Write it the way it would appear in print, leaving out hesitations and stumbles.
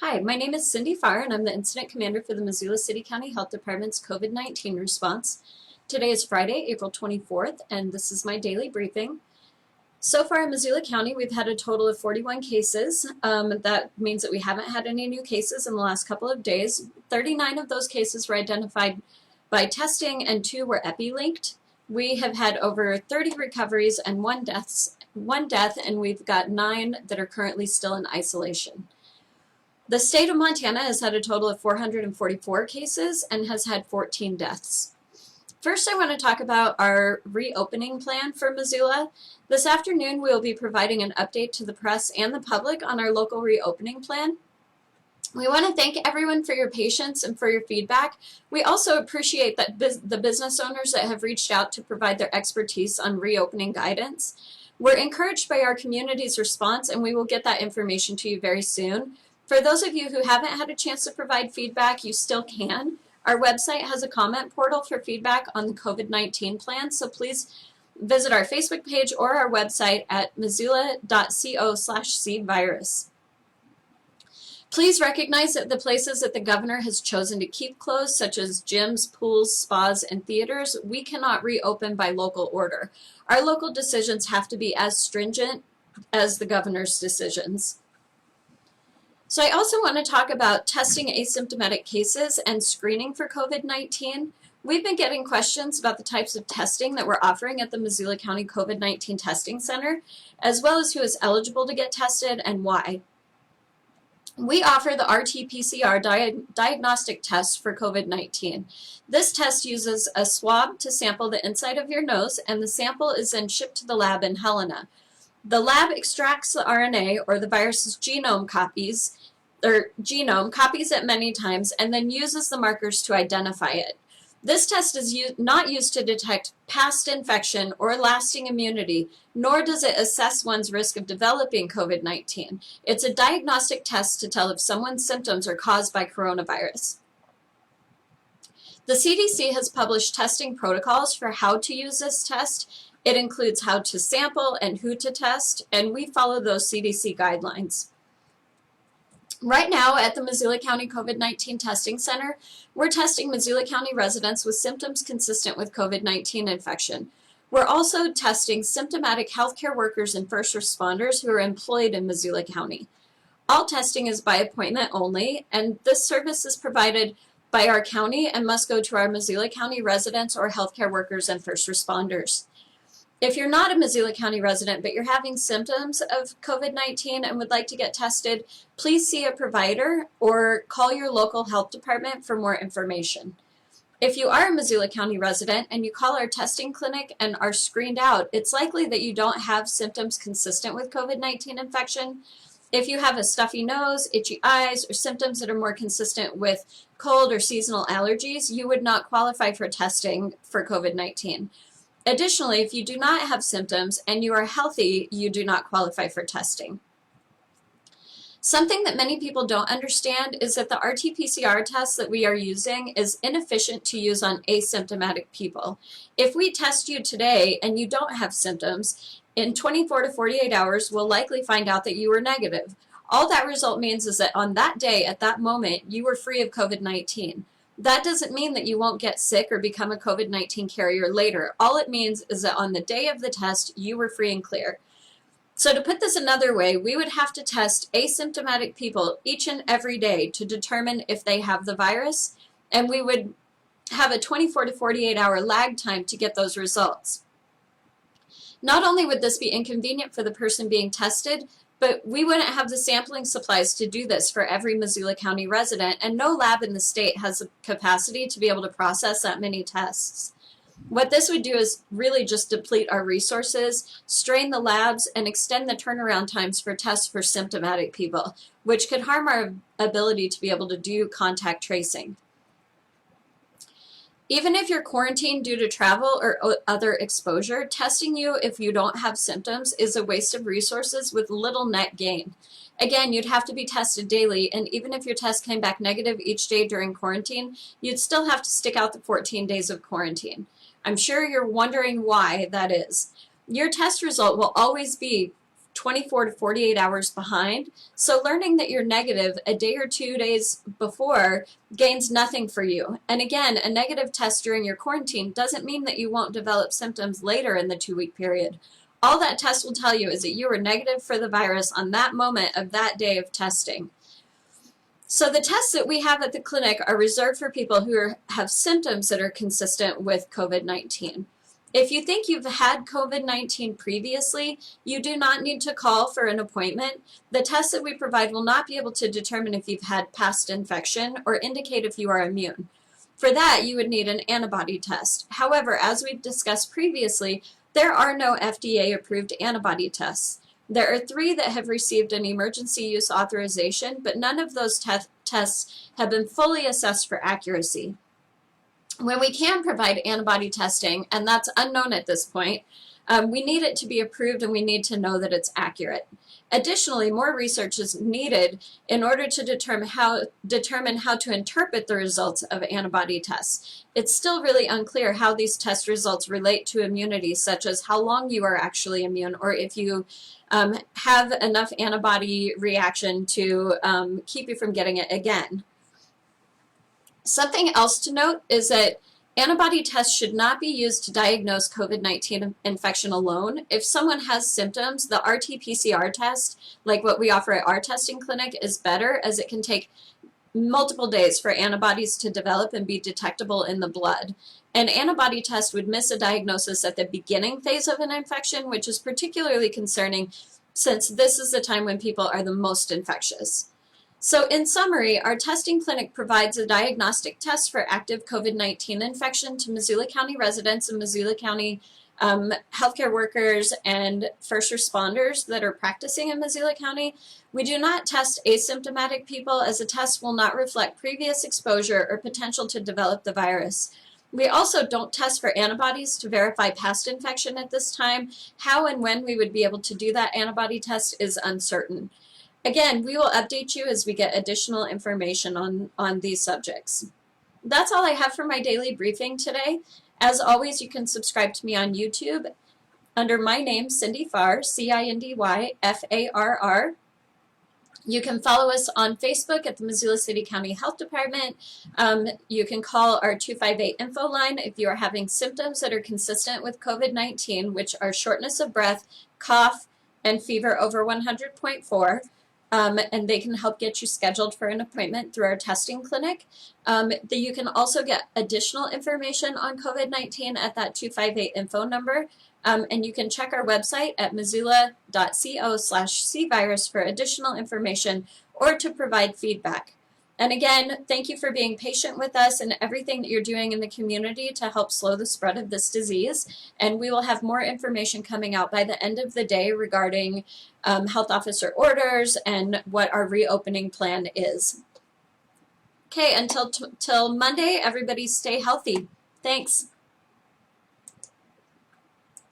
Hi, my name is Cindy Farr, and I'm the Incident Commander for the Missoula City County Health Department's COVID-19 response. Today is Friday, April 24th, and this is my daily briefing. So far in Missoula County, we've had a total of 41 cases. That means that we haven't had any new cases in the last couple of days. 39 of those cases were identified by testing, and 2 were epi-linked. We have had over 30 recoveries and one death, and we've got 9 that are currently still in isolation. The state of Montana has had a total of 444 cases and has had 14 deaths. First, I want to talk about our reopening plan for Missoula. This afternoon, we will be providing an update to the press and the public on our local reopening plan. We want to thank everyone for your patience and for your feedback. We also appreciate that the business owners that have reached out to provide their expertise on reopening guidance. We're encouraged by our community's response, and we will get that information to you very soon. For those of you who haven't had a chance to provide feedback, you still can. Our website has a comment portal for feedback on the COVID-19 plan, so please visit our Facebook page or our website at missoula.co/cvirus. Please recognize that the places that the governor has chosen to keep closed, such as gyms, pools, spas, and theaters, we cannot reopen by local order. Our local decisions have to be as stringent as the governor's decisions. So I also want to talk about testing asymptomatic cases and screening for COVID-19. We've been getting questions about the types of testing that we're offering at the Missoula County COVID-19 Testing Center, as well as who is eligible to get tested and why. We offer the Rt-Pcr diagnostic test for COVID-19. This test uses a swab to sample the inside of your nose, and the sample is then shipped to the lab in Helena. The lab extracts the RNA, or the virus's genome, copies it many times, and then uses the markers to identify it. This test is not used to detect past infection or lasting immunity, nor does it assess one's risk of developing COVID-19. It's a diagnostic test to tell if someone's symptoms are caused by coronavirus. The CDC has published testing protocols for how to use this test. It includes how to sample and who to test, and we follow those CDC guidelines. Right now at the Missoula County COVID-19 Testing Center, we're testing Missoula County residents with symptoms consistent with COVID-19 infection. We're also testing symptomatic healthcare workers and first responders who are employed in Missoula County. All testing is by appointment only, and this service is provided by our county and must go to our Missoula County residents or healthcare workers and first responders. If you're not a Missoula County resident, but you're having symptoms of COVID-19 and would like to get tested, please see a provider or call your local health department for more information. If you are a Missoula County resident and you call our testing clinic and are screened out, it's likely that you don't have symptoms consistent with COVID-19 infection. If you have a stuffy nose, itchy eyes, or symptoms that are more consistent with cold or seasonal allergies, you would not qualify for testing for COVID-19. Additionally, if you do not have symptoms and you are healthy, you do not qualify for testing. Something that many people don't understand is that the Rt-Pcr test that we are using is inefficient to use on asymptomatic people. If we test you today and you don't have symptoms, in 24 to 48 hours, we'll likely find out that you were negative. All that result means is that on that day, at that moment, you were free of COVID-19. That doesn't mean that you won't get sick or become a COVID-19 carrier later. All it means is that on the day of the test, you were free and clear. So to put this another way, we would have to test asymptomatic people each and every day to determine if they have the virus, and we would have a 24 to 48 hour lag time to get those results. Not only would this be inconvenient for the person being tested, but we wouldn't have the sampling supplies to do this for every Missoula County resident, and no lab in the state has the capacity to be able to process that many tests. What this would do is really just deplete our resources, strain the labs, and extend the turnaround times for tests for symptomatic people, which could harm our ability to be able to do contact tracing. Even if you're quarantined due to travel or other exposure, testing you if you don't have symptoms is a waste of resources with little net gain. Again, you'd have to be tested daily, and even if your test came back negative each day during quarantine, you'd still have to stick out the 14 days of quarantine. I'm sure you're wondering why that is. Your test result will always be 24 to 48 hours behind. So learning that you're negative a day or 2 days before gains nothing for you. And again, a negative test during your quarantine doesn't mean that you won't develop symptoms later in the 2-week period. All that test will tell you is that you were negative for the virus on that moment of that day of testing. So the tests that we have at the clinic are reserved for people who have symptoms that are consistent with COVID-19. If you think you've had COVID-19 previously, you do not need to call for an appointment. The tests that we provide will not be able to determine if you've had past infection or indicate if you are immune. For that, you would need an antibody test. However, as we've discussed previously, there are no FDA-approved antibody tests. There are 3 that have received an emergency use authorization, but none of those tests have been fully assessed for accuracy. When we can provide antibody testing, and that's unknown at this point, we need it to be approved and we need to know that it's accurate. Additionally, more research is needed in order to determine how to interpret the results of antibody tests. It's still really unclear how these test results relate to immunity, such as how long you are actually immune, or if you have enough antibody reaction to keep you from getting it again. Something else to note is that antibody tests should not be used to diagnose COVID-19 infection alone. If someone has symptoms, the Rt-Pcr test, like what we offer at our testing clinic, is better, as it can take multiple days for antibodies to develop and be detectable in the blood. An antibody test would miss a diagnosis at the beginning phase of an infection, which is particularly concerning since this is the time when people are the most infectious. So in summary, our testing clinic provides a diagnostic test for active COVID-19 infection to Missoula County residents and Missoula County healthcare workers and first responders that are practicing in Missoula County. We do not test asymptomatic people, as the test will not reflect previous exposure or potential to develop the virus. We also don't test for antibodies to verify past infection at this time. How and when we would be able to do that antibody test is uncertain. Again, we will update you as we get additional information on these subjects. That's all I have for my daily briefing today. As always, you can subscribe to me on YouTube under my name, Cindy Farr, CindyFarr. You can follow us on Facebook at the Missoula City County Health Department. You can call our 258 info line if you are having symptoms that are consistent with COVID-19, which are shortness of breath, cough, and fever over 100.4. And they can help get you scheduled for an appointment through our testing clinic. You can also get additional information on COVID-19 at that 258 info number. And you can check our website at missoula.co/cvirus for additional information or to provide feedback. And again, thank you for being patient with us and everything that you're doing in the community to help slow the spread of this disease. And we will have more information coming out by the end of the day regarding health officer orders and what our reopening plan is. Okay, until Monday, everybody stay healthy. Thanks.